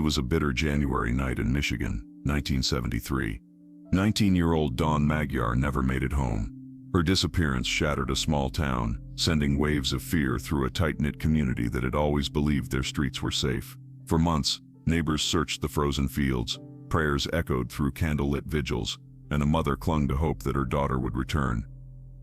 was a bitter January night in Michigan, 1973. 19-year-old Dawn Magyar never made it home. Her disappearance shattered a small town, sending waves of fear through a tight-knit community that had always believed their streets were safe. For months, neighbors searched the frozen fields, prayers echoed through candlelit vigils, and a mother clung to hope that her daughter would return.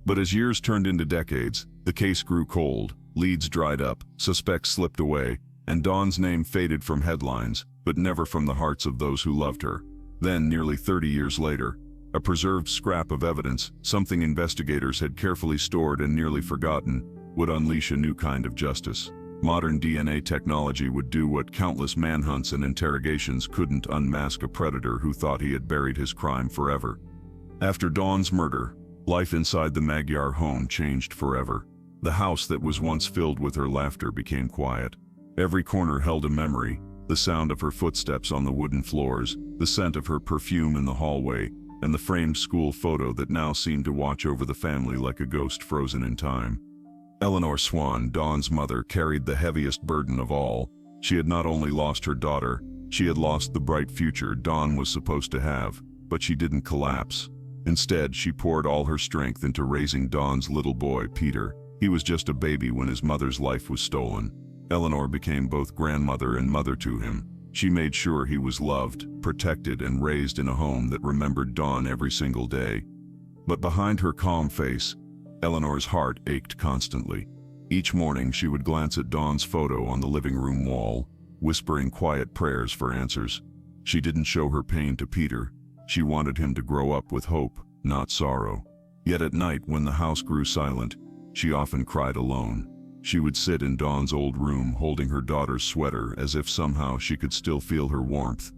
But as years turned into decades, the case grew cold, leads dried up, suspects slipped away, and Dawn's name faded from headlines, but never from the hearts of those who loved her. Then, nearly 30 years later, a preserved scrap of evidence, something investigators had carefully stored and nearly forgotten, would unleash a new kind of justice. Modern DNA technology would do what countless manhunts and interrogations couldn't: unmask a predator who thought he had buried his crime forever. After Dawn's murder, life inside the Magyar home changed forever. The house that was once filled with her laughter became quiet. Every corner held a memory: the sound of her footsteps on the wooden floors, the scent of her perfume in the hallway, and the framed school photo that now seemed to watch over the family like a ghost frozen in time. Eleanor Swan, Dawn's mother, carried the heaviest burden of all. She had not only lost her daughter, she had lost the bright future Dawn was supposed to have. But she didn't collapse. Instead, she poured all her strength into raising Dawn's little boy, Peter. He was just a baby when his mother's life was stolen. Eleanor became both grandmother and mother to him. She made sure he was loved, protected, and raised in a home that remembered Dawn every single day. But behind her calm face, Eleanor's heart ached constantly. Each morning she would glance at Dawn's photo on the living room wall, whispering quiet prayers for answers. She didn't show her pain to Peter. She wanted him to grow up with hope, not sorrow. Yet at night, when the house grew silent, she often cried alone. She would sit in Dawn's old room holding her daughter's sweater as if somehow she could still feel her warmth.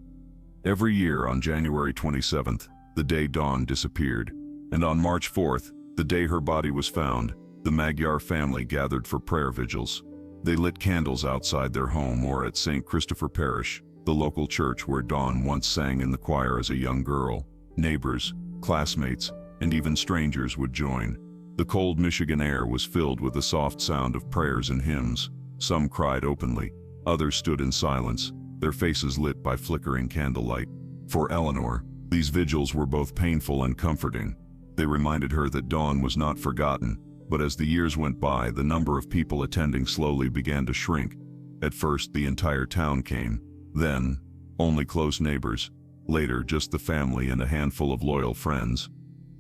Every year on January 27th, the day Dawn disappeared, and on March 4th, the day her body was found, the Magyar family gathered for prayer vigils. They lit candles outside their home or at St. Christopher Parish, the local church where Dawn once sang in the choir as a young girl. Neighbors, classmates, and even strangers would join. The cold Michigan air was filled with the soft sound of prayers and hymns. Some cried openly, others stood in silence, their faces lit by flickering candlelight. For Eleanor, these vigils were both painful and comforting. They reminded her that Dawn was not forgotten, but as the years went by, the number of people attending slowly began to shrink. At first, the entire town came. Then, only close neighbors. Later, just the family and a handful of loyal friends.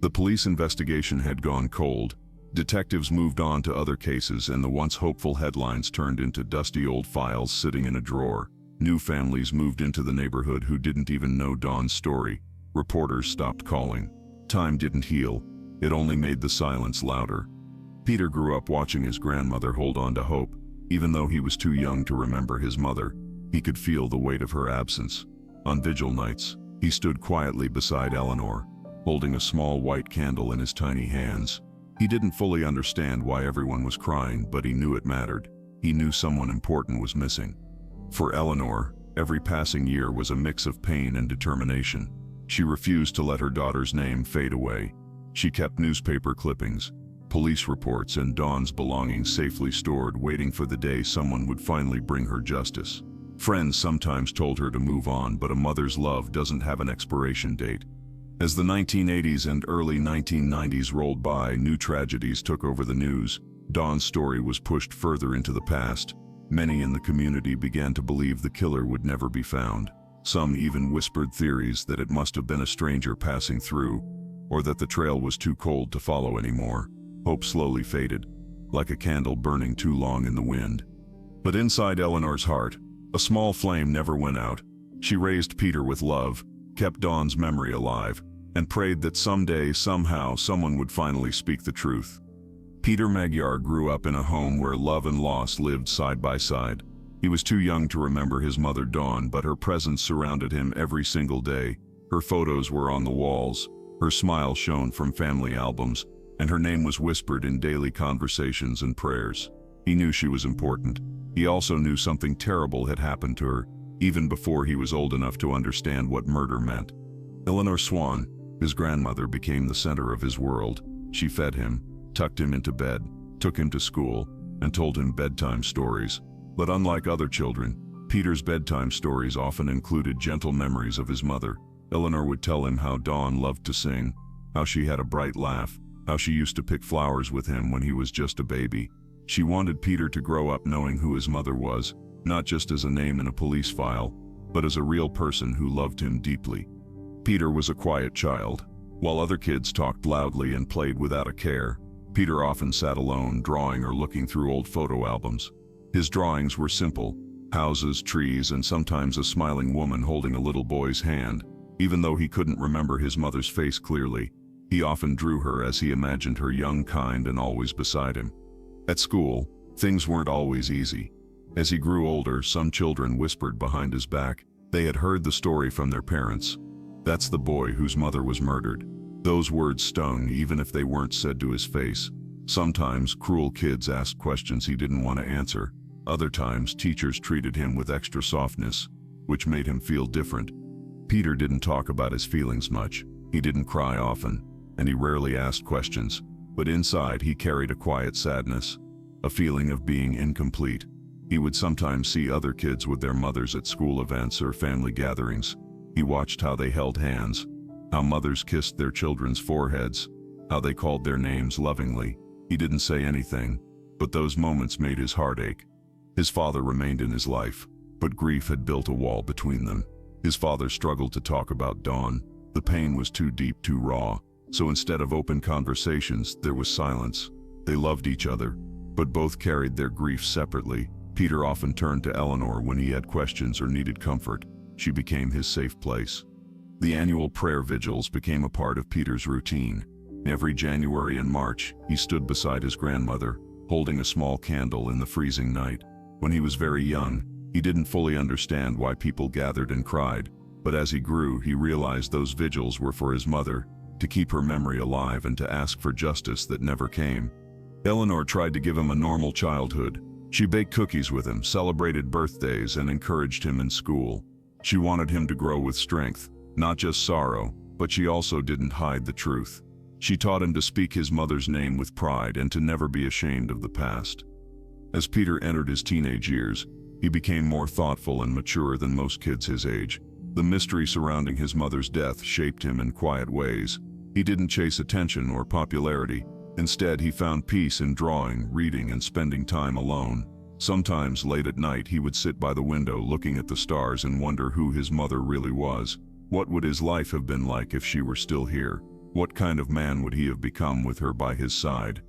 The police investigation had gone cold. Detectives moved on to other cases, and the once hopeful headlines turned into dusty old files sitting in a drawer. New families moved into the neighborhood who didn't even know Dawn's story. Reporters stopped calling. Time didn't heal. It only made the silence louder. Peter grew up watching his grandmother hold on to hope. Even though he was too young to remember his mother, he could feel the weight of her absence. On vigil nights, he stood quietly beside Eleanor, holding a small white candle in his tiny hands. He didn't fully understand why everyone was crying, but he knew it mattered. He knew someone important was missing. For Eleanor, every passing year was a mix of pain and determination. She refused to let her daughter's name fade away. She kept newspaper clippings, police reports, and Dawn's belongings safely stored, waiting for the day someone would finally bring her justice. Friends sometimes told her to move on, but a mother's love doesn't have an expiration date. As the 1980s and early 1990s rolled by, new tragedies took over the news. Dawn's story was pushed further into the past. Many in the community began to believe the killer would never be found. Some even whispered theories that it must have been a stranger passing through, or that the trail was too cold to follow anymore. Hope slowly faded, like a candle burning too long in the wind. But inside Eleanor's heart, a small flame never went out. She raised Peter with love, kept Dawn's memory alive, and prayed that someday, somehow, someone would finally speak the truth. Peter Magyar grew up in a home where love and loss lived side by side. He was too young to remember his mother Dawn, but her presence surrounded him every single day. Her photos were on the walls, her smile shone from family albums, and her name was whispered in daily conversations and prayers. He knew she was important. He also knew something terrible had happened to her, even before he was old enough to understand what murder meant. Eleanor Swan, his grandmother, became the center of his world. She fed him, tucked him into bed, took him to school, and told him bedtime stories. But unlike other children, Peter's bedtime stories often included gentle memories of his mother. Eleanor would tell him how Dawn loved to sing, how she had a bright laugh, how she used to pick flowers with him when he was just a baby. She wanted Peter to grow up knowing who his mother was, not just as a name in a police file, but as a real person who loved him deeply. Peter was a quiet child. While other kids talked loudly and played without a care, Peter often sat alone, drawing or looking through old photo albums. His drawings were simple: houses, trees, and sometimes a smiling woman holding a little boy's hand. Even though he couldn't remember his mother's face clearly, he often drew her as he imagined her young, kind, and always beside him. At school, things weren't always easy. As he grew older, some children whispered behind his back they had heard the story from their parents. "That's the boy whose mother was murdered." Those words stung, even if they weren't said to his face. Sometimes cruel kids asked questions he didn't want to answer. Other times, teachers treated him with extra softness, which made him feel different. Peter didn't talk about his feelings much. He didn't cry often, and he rarely asked questions. But inside, he carried a quiet sadness, a feeling of being incomplete. He would sometimes see other kids with their mothers at school events or family gatherings. He watched how they held hands, how mothers kissed their children's foreheads, how they called their names lovingly. He didn't say anything, but those moments made his heart ache. His father remained in his life, but grief had built a wall between them. His father struggled to talk about Dawn. The pain was too deep, too raw. So instead of open conversations, there was silence. They loved each other, but both carried their grief separately. Peter often turned to Eleanor when he had questions or needed comfort. She became his safe place. The annual prayer vigils became a part of Peter's routine. Every January and March, he stood beside his grandmother, holding a small candle in the freezing night. When he was very young, he didn't fully understand why people gathered and cried, but as he grew, he realized those vigils were for his mother, to keep her memory alive and to ask for justice that never came. Eleanor tried to give him a normal childhood. She baked cookies with him, celebrated birthdays, and encouraged him in school. She wanted him to grow with strength, not just sorrow, but she also didn't hide the truth. She taught him to speak his mother's name with pride and to never be ashamed of the past. As Peter entered his teenage years, he became more thoughtful and mature than most kids his age. The mystery surrounding his mother's death shaped him in quiet ways. He didn't chase attention or popularity. Instead, he found peace in drawing, reading, and spending time alone. Sometimes late at night, he would sit by the window looking at the stars and wonder who his mother really was. What would his life have been like if she were still here? What kind of man would he have become with her by his side?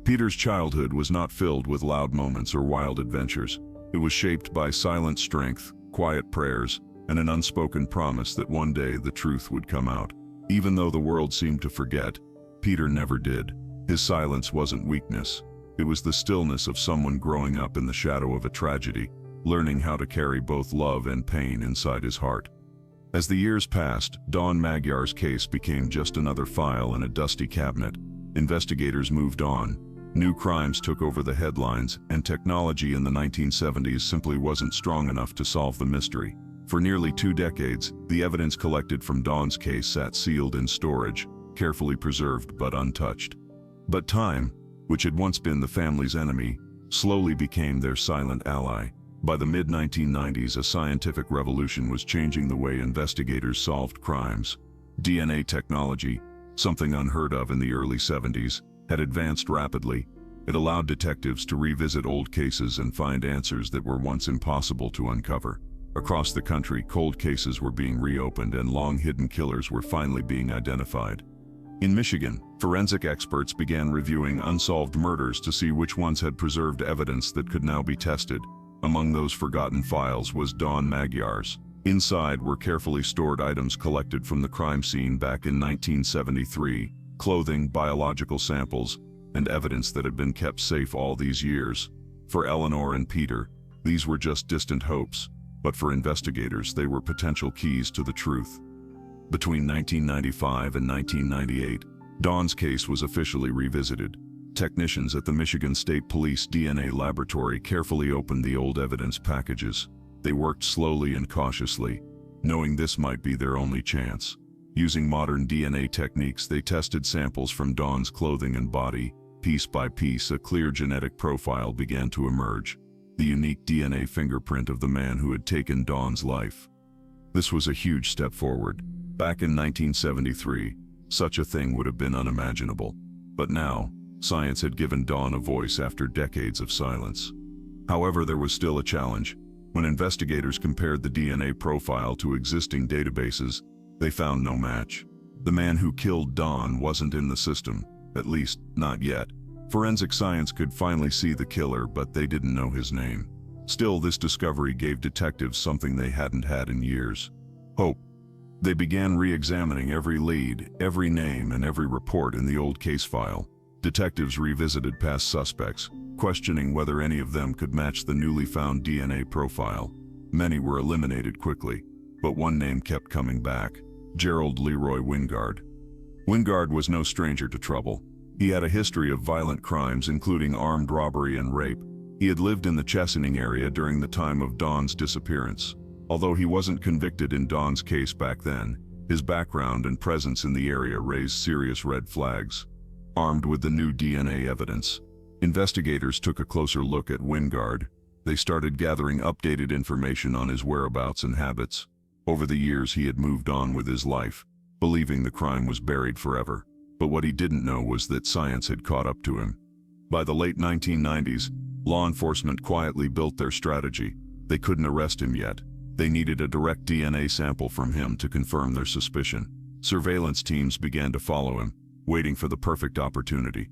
Peter's childhood was not filled with loud moments or wild adventures. It was shaped by silent strength, quiet prayers, and an unspoken promise that one day the truth would come out. Even though the world seemed to forget, Peter never did. His silence wasn't weakness. It was the stillness of someone growing up in the shadow of a tragedy, learning how to carry both love and pain inside his heart. As the years passed, Dawn Magyar's case became just another file in a dusty cabinet. Investigators moved on. New crimes took over the headlines, and technology in the 1970s simply wasn't strong enough to solve the mystery. For nearly 2 decades, the evidence collected from Dawn's case sat sealed in storage, carefully preserved but untouched. But time, which had once been the family's enemy, slowly became their silent ally. By the mid-1990s, a scientific revolution was changing the way investigators solved crimes. DNA technology, something unheard of in the early 70s, had advanced rapidly. It allowed detectives to revisit old cases and find answers that were once impossible to uncover. Across the country, cold cases were being reopened and long-hidden killers were finally being identified. In Michigan, forensic experts began reviewing unsolved murders to see which ones had preserved evidence that could now be tested. Among those forgotten files was Dawn Magyar's. Inside were carefully stored items collected from the crime scene back in 1973, clothing, biological samples, and evidence that had been kept safe all these years. For Eleanor and Peter, these were just distant hopes, but for investigators, they were potential keys to the truth. Between 1995 and 1998, Dawn's case was officially revisited. Technicians at the Michigan State Police DNA laboratory carefully opened the old evidence packages. They worked slowly and cautiously, knowing this might be their only chance. Using modern DNA techniques, they tested samples from Dawn's clothing and body. Piece by piece, a clear genetic profile began to emerge. the unique DNA fingerprint of the man who had taken Dawn's life. This was a huge step forward. Back in 1973, such a thing would have been unimaginable. But now, science had given Dawn a voice after decades of silence. However, there was still a challenge. When investigators compared the DNA profile to existing databases, they found no match. The man who killed Dawn wasn't in the system, at least not yet. Forensic science could finally see the killer, but they didn't know his name. Still, this discovery gave detectives something they hadn't had in years: hope. They began re-examining every lead, every name, and every report in the old case file. Detectives revisited past suspects, questioning whether any of them could match the newly found DNA profile. Many were eliminated quickly, but one name kept coming back: Gerald Leroy Wingard. Wingard was no stranger to trouble. He had a history of violent crimes, including armed robbery and rape. He had lived in the Chesaning area during the time of Dawn's disappearance. Although he wasn't convicted in Dawn's case back then, his background and presence in the area raised serious red flags. Armed with the new DNA evidence, investigators took a closer look at Wingard. They started gathering updated information on his whereabouts and habits. Over the years, he had moved on with his life, believing the crime was buried forever. But what he didn't know was that science had caught up to him. By the late 1990s, law enforcement quietly built their strategy. They couldn't arrest him yet. They needed a direct DNA sample from him to confirm their suspicion. Surveillance teams began to follow him, waiting for the perfect opportunity.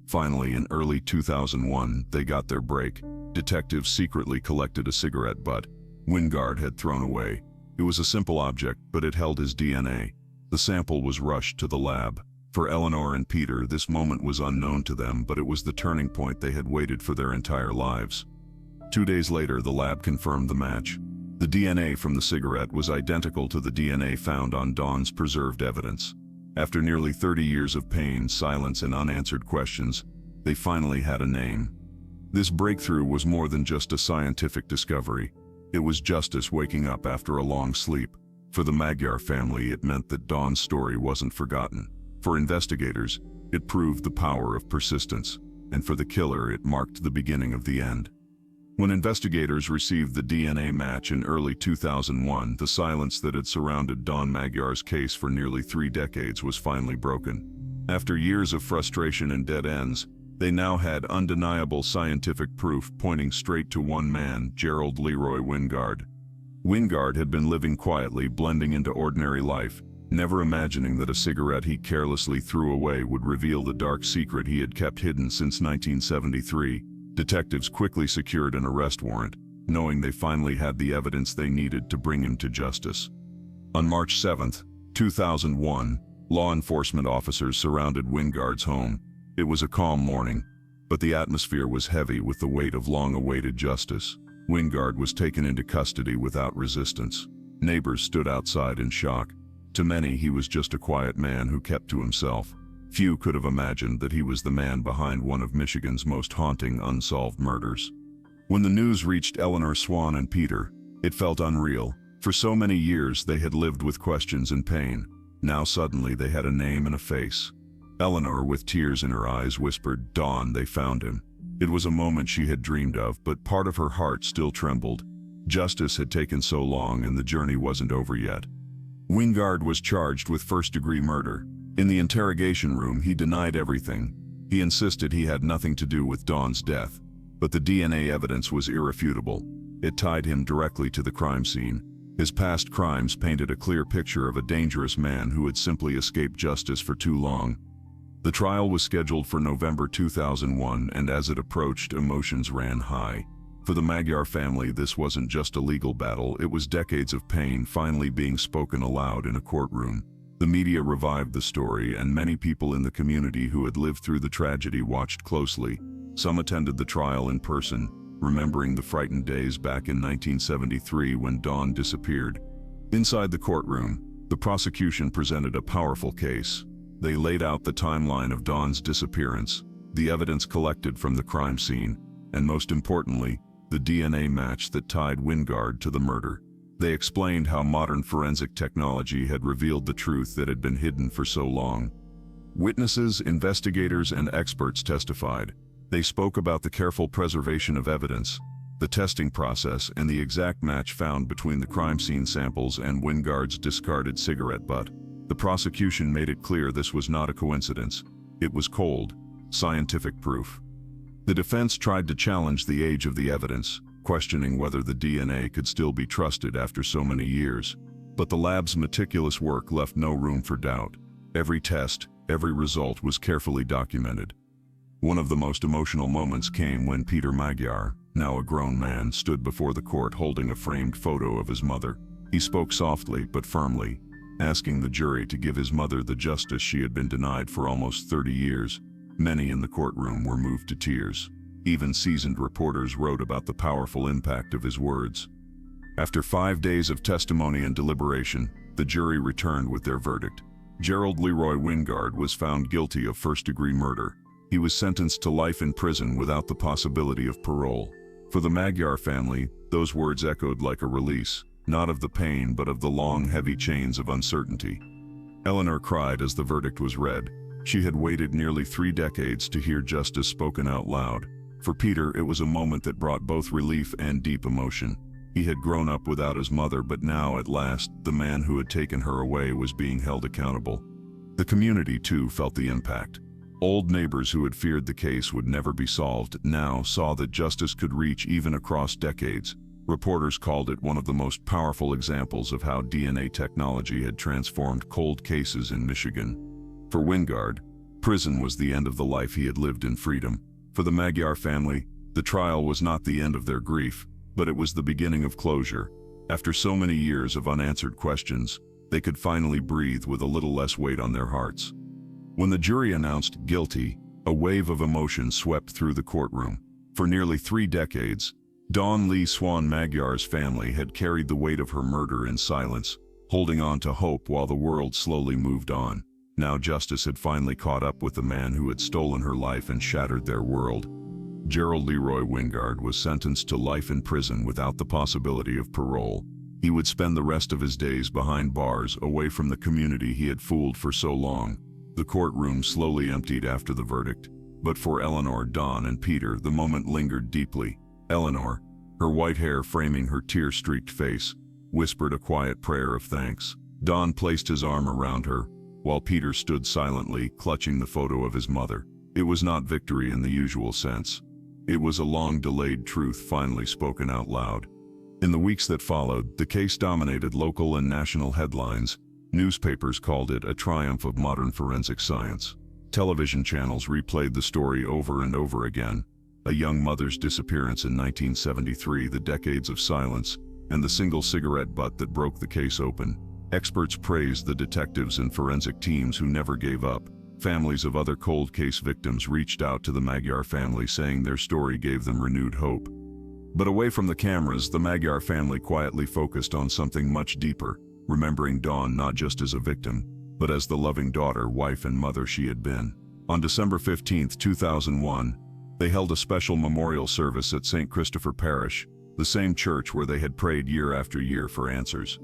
Finally, in early 2001, they got their break. Detectives secretly collected a cigarette butt Wingard had thrown away. It was a simple object, but it held his DNA. The sample was rushed to the lab. For Eleanor and Peter, this moment was unknown to them, but it was the turning point they had waited for their entire lives. 2 days later, the lab confirmed the match. The DNA from the cigarette was identical to the DNA found on Dawn's preserved evidence. After nearly 30 years of pain, silence, and unanswered questions, they finally had a name. This breakthrough was more than just a scientific discovery. It was justice waking up after a long sleep. For the Magyar family, it meant that Dawn's story wasn't forgotten. For investigators, it proved the power of persistence, and for the killer, it marked the beginning of the end. When investigators received the DNA match in early 2001, the silence that had surrounded Dawn Magyar's case for nearly 3 decades was finally broken. After years of frustration and dead ends, they now had undeniable scientific proof pointing straight to one man: Gerald Leroy Wingard. Wingard had been living quietly, blending into ordinary life, never imagining that a cigarette he carelessly threw away would reveal the dark secret he had kept hidden since 1973. Detectives quickly secured an arrest warrant, knowing they finally had the evidence they needed to bring him to justice. On March 7, 2001, law enforcement officers surrounded Wingard's home. It was a calm morning, but the atmosphere was heavy with the weight of long-awaited justice. Wingard was taken into custody without resistance. Neighbors stood outside in shock. To many, he was just a quiet man who kept to himself. Few could have imagined that he was the man behind one of Michigan's most haunting unsolved murders. When the news reached Eleanor Swan and Peter, it felt unreal. For so many years, they had lived with questions and pain. Now suddenly they had a name and a face. Eleanor, with tears in her eyes, whispered, "Dawn, they found him." It was a moment she had dreamed of, but part of her heart still trembled. Justice had taken so long, and the journey wasn't over yet. Wingard was charged with first-degree murder. In the interrogation room, he denied everything. He insisted he had nothing to do with Dawn's death. But the DNA evidence was irrefutable. It tied him directly to the crime scene. His past crimes painted a clear picture of a dangerous man who had simply escaped justice for too long. The trial was scheduled for November 2001, and as it approached, emotions ran high. For the Magyar family, this wasn't just a legal battle, it was decades of pain finally being spoken aloud in a courtroom. The media revived the story, and many people in the community who had lived through the tragedy watched closely. Some attended the trial in person, remembering the frightened days back in 1973 when Dawn disappeared. Inside the courtroom, the prosecution presented a powerful case. They laid out the timeline of Dawn's disappearance, the evidence collected from the crime scene, and most importantly, the DNA match that tied Wingard to the murder. They explained how modern forensic technology had revealed the truth that had been hidden for so long. Witnesses, investigators, and experts testified. They spoke about the careful preservation of evidence, the testing process, and the exact match found between the crime scene samples and Wingard's discarded cigarette butt. The prosecution made it clear this was not a coincidence. It was cold, scientific proof. The defense tried to challenge the age of the evidence, questioning whether the DNA could still be trusted after so many years. But the lab's meticulous work left no room for doubt. Every test, every result was carefully documented. One of the most emotional moments came when Peter Magyar, now a grown man, stood before the court holding a framed photo of his mother. He spoke softly but firmly, asking the jury to give his mother the justice she had been denied for almost 30 years. Many in the courtroom were moved to tears. Even seasoned reporters wrote about the powerful impact of his words. After 5 days of testimony and deliberation, the jury returned with their verdict. Gerald Leroy Wingard was found guilty of first-degree murder. He was sentenced to life in prison without the possibility of parole. For the Magyar family, those words echoed like a release, not of the pain but of the long, heavy chains of uncertainty. Eleanor cried as the verdict was read. She had waited nearly 3 decades to hear justice spoken out loud. For Peter, it was a moment that brought both relief and deep emotion. He had grown up without his mother, but now, at last, the man who had taken her away was being held accountable. The community, too, felt the impact. Old neighbors who had feared the case would never be solved now saw that justice could reach even across decades. Reporters called it one of the most powerful examples of how DNA technology had transformed cold cases in Michigan. For Wingard, prison was the end of the life he had lived in freedom. For the Magyar family, the trial was not the end of their grief, but it was the beginning of closure. After so many years of unanswered questions, they could finally breathe with a little less weight on their hearts. When the jury announced guilty, a wave of emotion swept through the courtroom. For nearly 3 decades, Dawn Lee Swan Magyar's family had carried the weight of her murder in silence, holding on to hope while the world slowly moved on. Now justice had finally caught up with the man who had stolen her life and shattered their world. Gerald Leroy Wingard was sentenced to life in prison without the possibility of parole. He would spend the rest of his days behind bars, away from the community he had fooled for so long. The courtroom slowly emptied after the verdict, but for Eleanor, Dawn, and Peter, the moment lingered deeply. Eleanor, her white hair framing her tear-streaked face, whispered a quiet prayer of thanks. Dawn placed his arm around her, while Peter stood silently, clutching the photo of his mother. It was not victory in the usual sense. It was a long-delayed truth finally spoken out loud. In the weeks that followed, the case dominated local and national headlines. Newspapers called it a triumph of modern forensic science. Television channels replayed the story over and over again. A young mother's disappearance in 1973, the decades of silence, and the single cigarette butt that broke the case open. Experts praised the detectives and forensic teams who never gave up. Families of other cold case victims reached out to the Magyar family, saying their story gave them renewed hope. But away from the cameras, the Magyar family quietly focused on something much deeper, remembering Dawn not just as a victim, but as the loving daughter, wife, and mother she had been. On December 15, 2001, they held a special memorial service at St. Christopher Parish, the same church where they had prayed year after year for answers.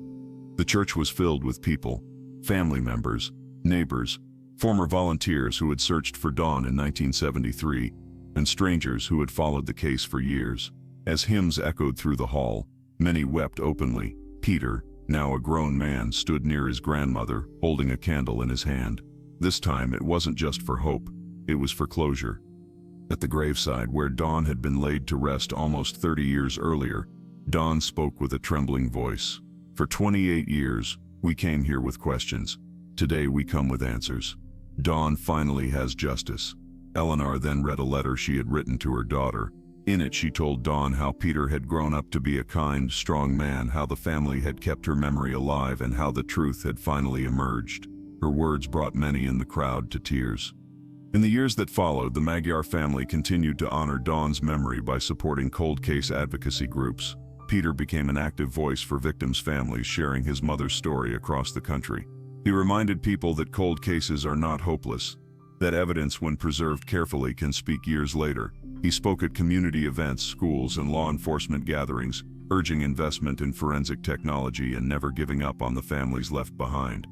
The church was filled with people, family members, neighbors, former volunteers who had searched for Dawn in 1973, and strangers who had followed the case for years. As hymns echoed through the hall, many wept openly. Peter, now a grown man, stood near his grandmother, holding a candle in his hand. This time it wasn't just for hope, it was for closure. At the graveside where Dawn had been laid to rest almost 30 years earlier, Dawn spoke with a trembling voice. For 28 years, we came here with questions. Today we come with answers. Dawn finally has justice. Eleanor then read a letter she had written to her daughter. In it, she told Dawn how Peter had grown up to be a kind, strong man, how the family had kept her memory alive, and how the truth had finally emerged. Her words brought many in the crowd to tears. In the years that followed, the Magyar family continued to honor Dawn's memory by supporting cold case advocacy groups. Peter became an active voice for victims' families, sharing his mother's story across the country. He reminded people that cold cases are not hopeless, that evidence, when preserved carefully, can speak years later. He spoke at community events, schools, and law enforcement gatherings, urging investment in forensic technology and never giving up on the families left behind.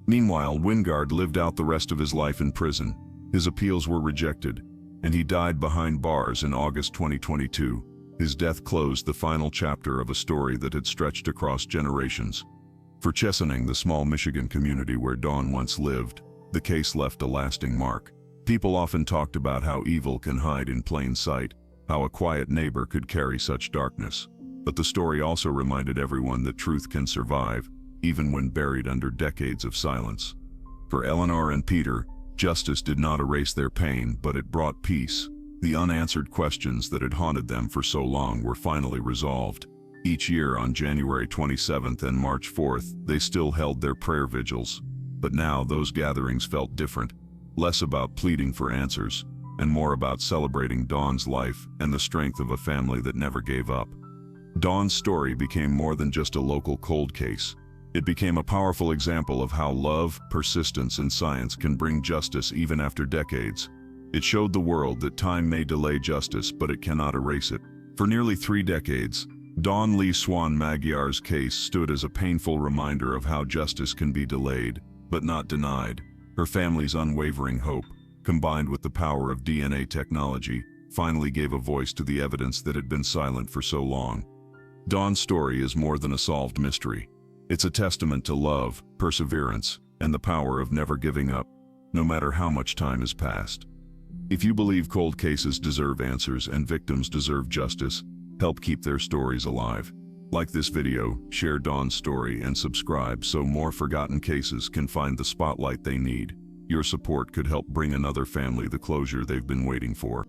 Meanwhile, Wingard lived out the rest of his life in prison. His appeals were rejected, and he died behind bars in August 2022. His death closed the final chapter of a story that had stretched across generations. For Chesaning, the small Michigan community where Dawn once lived, the case left a lasting mark. People often talked about how evil can hide in plain sight, how a quiet neighbor could carry such darkness. But the story also reminded everyone that truth can survive, even when buried under decades of silence. For Eleanor and Peter, justice did not erase their pain, but it brought peace. The unanswered questions that had haunted them for so long were finally resolved. Each year on January 27th and March 4th, they still held their prayer vigils. But now those gatherings felt different, less about pleading for answers, and more about celebrating Dawn's life and the strength of a family that never gave up. Dawn's story became more than just a local cold case. It became a powerful example of how love, persistence, and science can bring justice even after decades. It showed the world that time may delay justice, but it cannot erase it. For nearly 3 decades, Dawn Lee Swan Magyar's case stood as a painful reminder of how justice can be delayed, but not denied. Her family's unwavering hope, combined with the power of DNA technology, finally gave a voice to the evidence that had been silent for so long. Dawn's story is more than a solved mystery. It's a testament to love, perseverance, and the power of never giving up, no matter how much time has passed. If you believe cold cases deserve answers and victims deserve justice, help keep their stories alive. Like this video, share Dawn's story, and subscribe so more forgotten cases can find the spotlight they need. Your support could help bring another family the closure they've been waiting for.